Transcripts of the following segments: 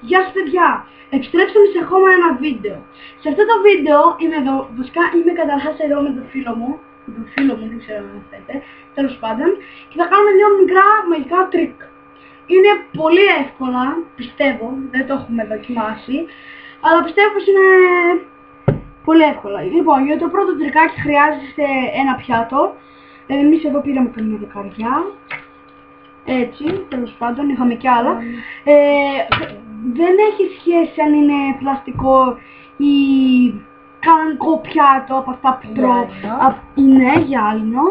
Γεια σας παιδιά! Επιστρέψαμε σε ακόμα ένα βίντεο. Σε αυτό το βίντεο είμαι εδώ, βασικά είμαι καταρχάς εδώ με τον φίλο μου. Δεν ξέρω αν θέλετε, τέλος πάντων. Και θα κάνουμε δύο μικρά μαγικά τρίκ. Είναι πολύ εύκολα, πιστεύω, δεν το έχουμε δοκιμάσει. Αλλά πιστεύω πως είναι πολύ εύκολα. Λοιπόν, για το πρώτο τρικάκι χρειάζεστε ένα πιάτο. Εμείς εδώ πήραμε καμία δεκαριά. Έτσι, τέλος πάντων, είχαμε κι άλλα. Δεν έχει σχέση αν είναι πλαστικό ή κανονικό πιάτο από αυτά που τρώω. Ναι, γυάλινο.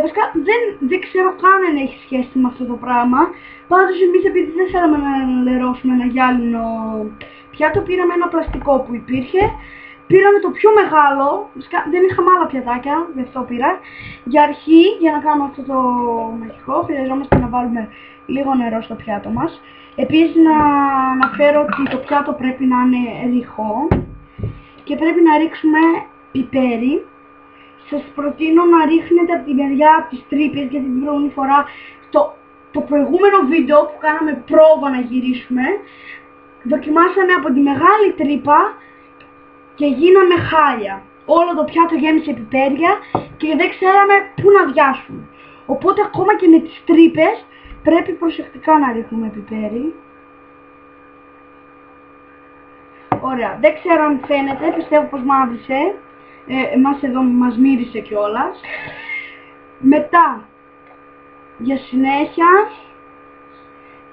Βασικά δεν ξέρω καν αν έχει σχέση με αυτό το πράγμα. Πάντως εμείς, επειδή δεν θέλαμε να λερώσουμε ένα γυάλινο πιάτο, πήραμε ένα πλαστικό που υπήρχε. Πήραμε το πιο μεγάλο, βασικά δεν είχαμε άλλα πιατάκια, γι' αυτό πήρα. Για αρχή, για να κάνουμε αυτό το μαγικό, χρειαζόμαστε να βάλουμε λίγο νερό στο πιάτο μας. Επίσης να αναφέρω ότι το πιάτο πρέπει να είναι ρηχό και πρέπει να ρίξουμε πιπέρι. Σας προτείνω να ρίχνετε από τη μεριά από τις τρύπες, γιατί την προηγούμενη φορά το προηγούμενο βίντεο που κάναμε πρόβα να γυρίσουμε, δοκιμάσαμε από τη μεγάλη τρύπα και γίναμε χάλια. Όλο το πιάτο γέμισε πιπέρια και δεν ξέραμε πού να βιάσουμε. Οπότε ακόμα και με τις τρύπες πρέπει προσεκτικά να ρίχνουμε πιπέρι. Ωραία, δεν ξέρω αν φαίνεται, πιστεύω πως μαύρισε. Εμάς εδώ μας μύρισε κιόλας. Μετά, για συνέχεια,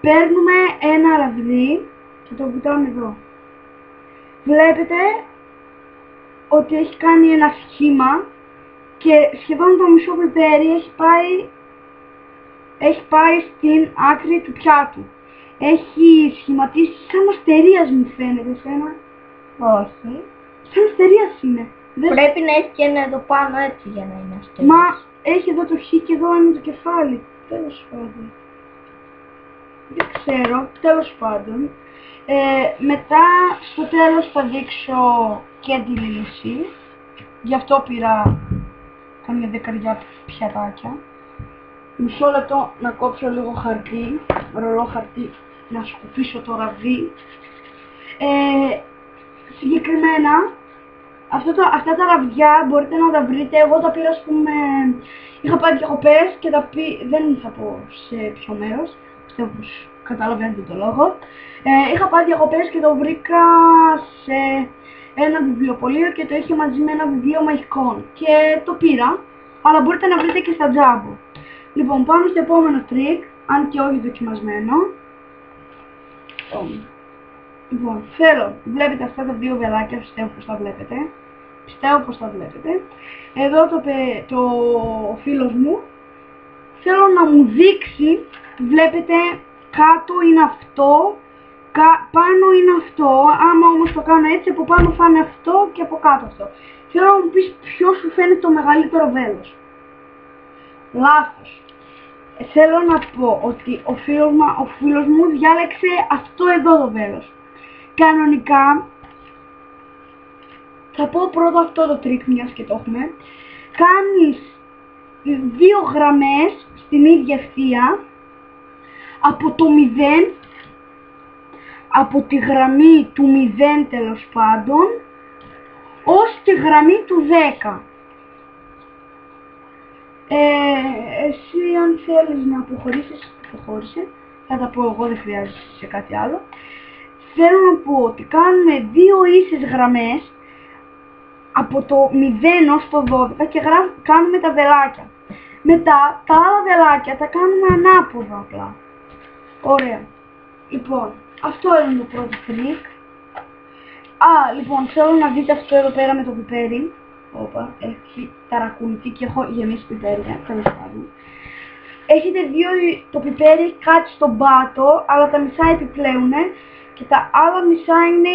παίρνουμε ένα ραβδί και το βουτάμε εδώ. Βλέπετε ότι έχει κάνει ένα σχήμα και σχεδόν το μισό πιπέρι έχει πάει στην άκρη του πιάτου. Έχει σχηματίσει σαν αστερίας, μου φαίνεται εσένα. Όχι. Σαν αστερίας είναι. Πρέπει να έχει και ένα εδώ πάνω έτσι για να είναι αστερίας. Μα έχει εδώ το χ και εδώ είναι το κεφάλι. Τέλος πάντων. Δεν ξέρω, τέλος πάντων. Μετά στο τέλος θα δείξω και τη λύση. Γι' αυτό πήρα καμιά δεκαριά πιατάκια. Μισό λεπτό να κόψω λίγο χαρτί, ρολό χαρτί, να σκουπίσω το ραβδί. Συγκεκριμένα, αυτά τα ραβδιά μπορείτε να τα βρείτε. Εγώ τα πήρα, ας πούμε, είχα πάει διακοπές και δεν θα πω σε ποιο μέρος, πιστεύω πως καταλαβαίνετε το λόγο. Είχα πάει διακοπές και το βρήκα σε ένα βιβλιοπωλείο και το είχε μαζί με ένα βιβλίο μαγικών και το πήρα, αλλά μπορείτε να βρείτε και στα Τζάμπο. Λοιπόν, πάμε στο επόμενο τρίκ, αν και όχι δοκιμασμένο. Λοιπόν, βλέπετε αυτά τα δύο βελάκια, πιστεύω πως τα βλέπετε. Εδώ ο φίλος μου θέλω να μου δείξει, βλέπετε κάτω είναι αυτό, πάνω είναι αυτό. Άμα όμως το κάνω έτσι, από πάνω θα είναι αυτό και από κάτω αυτό. Θέλω να μου πεις ποιο σου φαίνεται το μεγαλύτερο βέλος. Λάθος. Θέλω να πω ότι ο φίλος μου διάλεξε αυτό εδώ το βέλος. Κανονικά, θα πω πρώτα αυτό το τρίκ, μιας και το έχουμε. Κάνεις 2 γραμμές στην ίδια ευθεία από το 0, από τη γραμμή του 0 τέλος πάντων, ως τη γραμμή του 10. Εσύ αν θέλεις να αποχωρήσεις, αποχώρησε. Θα τα πω εγώ, δεν χρειάζεται σε κάτι άλλο. Θέλω να πω ότι κάνουμε 2 ίσες γραμμές από το 0 ως το 12 και κάνουμε τα βελάκια. Μετά τα άλλα βελάκια τα κάνουμε ανάποδα απλά. Ωραία. Λοιπόν, αυτό είναι το πρώτο τρίκ. Λοιπόν, θέλω να δείτε αυτό εδώ πέρα με το πιπέρι. Όπα, έχει ταρακουνηθεί και έχω γεμίσει πιπέρια, τέλος πάντων. Έχετε δει το πιπέρι έχει κάτσει στον πάτο, αλλά τα μισά επιπλέουν και τα άλλα μισά είναι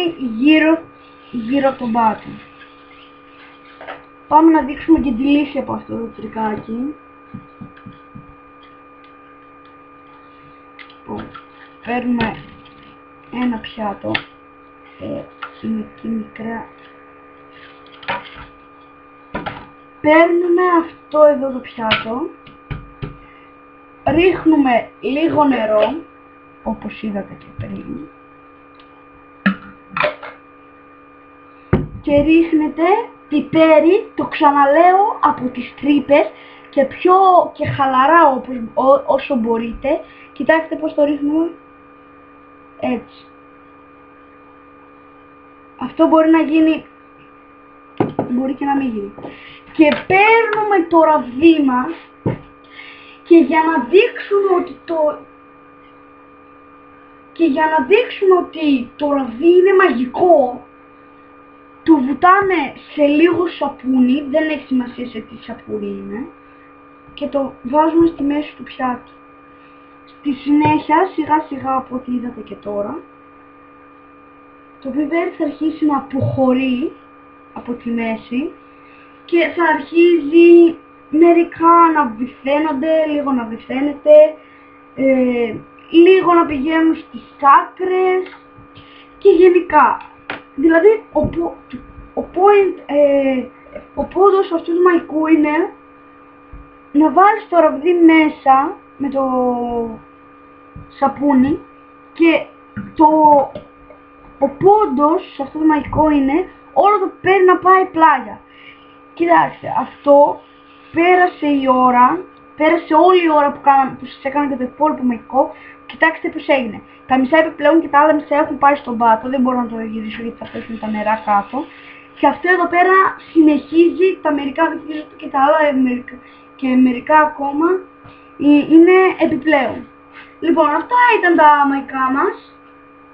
γύρω από τον πάτο. Πάμε να δείξουμε και τη λύση από αυτό το τρικάκι. Παίρνουμε ένα πιάτο, είναι και μικρά. Παίρνουμε αυτό εδώ το πιάτο, ρίχνουμε λίγο νερό, όπως είδατε και πριν, και ρίχνετε πιπέρι, το ξαναλέω, από τις τρύπες και πιο και χαλαρά όσο μπορείτε. Κοιτάξτε πως το ρίχνουμε. Έτσι. Αυτό μπορεί να γίνει, μπορεί και να μην γίνει. Και παίρνουμε το ραβδί μας και για να δείξουμε ότι το ραβδί είναι μαγικό, το βουτάμε σε λίγο σαπούνι, δεν έχει σημασία σε τι σαπούνι είναι, και το βάζουμε στη μέση του πιάτου. Στη συνέχεια, σιγά σιγά από ό,τι είδατε και τώρα, το πιπέρι θα αρχίσει να αποχωρεί από τη μέση και θα αρχίζει μερικά να βυθαίνονται, λίγο να βυθαίνεται, λίγο να πηγαίνουν στις άκρες και γενικά. Δηλαδή ο πόντος αυτού του μαγικού είναι να βάλεις το ραβδί μέσα με το σαπούνι και ο πόντος σε αυτό το μαγικό είναι όλο το πιπέρι να πάει πλάγια. Κοιτάξτε, αυτό πέρασε όλη η ώρα που σας έκανα και το υπόλοιπο μαγικό. Κοιτάξτε πως έγινε. Τα μισά επιπλέον και τα άλλα μισά έχουν πάει στον πάτο, δεν μπορώ να το γυρίσω γιατί θα πέσουν τα νερά κάτω. Και αυτό εδώ πέρα συνεχίζει, τα μερικά βυθίζονται και τα άλλα και μερικά ακόμα είναι επιπλέον. Λοιπόν, αυτά ήταν τα μαγικά μας.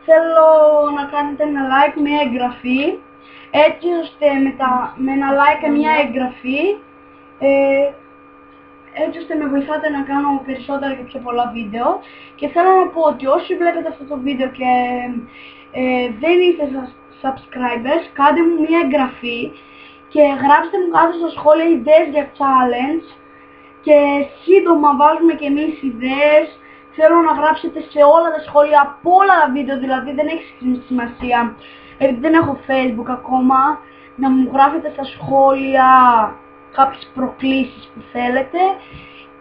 Θέλω να κάνετε ένα like, μια εγγραφή, έτσι ώστε με ένα like και μια εγγραφή, έτσι ώστε με βοηθάτε να κάνω περισσότερα και πιο πολλά βίντεο. Και θέλω να πω ότι όσοι βλέπετε αυτό το βίντεο και δεν είστε subscribers, κάντε μου μια εγγραφή και γράψτε μου κάτω στα σχόλια ιδέες για challenge και σύντομα βάζουμε και εμείς ιδέες. Θέλω να γράψετε σε όλα τα σχόλια από όλα τα βίντεο, δηλαδή δεν έχει σημασία, επειδή δεν έχω Facebook ακόμα, να μου γράφετε στα σχόλια κάποιες προκλήσεις που θέλετε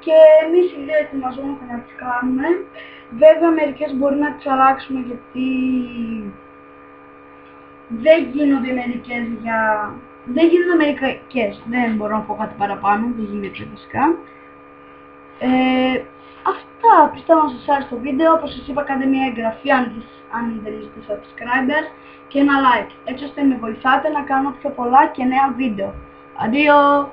και εμείς οι δύο ετοιμαζόμαστε να τις κάνουμε. Βέβαια μερικές μπορεί να τις αλλάξουμε γιατί δεν γίνονται μερικές, δεν μπορώ να πω κάτι παραπάνω, δεν γίνεται φυσικά. Αυτά, πιστεύω να σας άρεσε το βίντεο. Όπως σας είπα, κάντε μια εγγραφή αν δεν είστε subscribers και ένα like, έτσι ώστε με βοηθάτε να κάνω πιο πολλά και νέα βίντεο. Αντίο!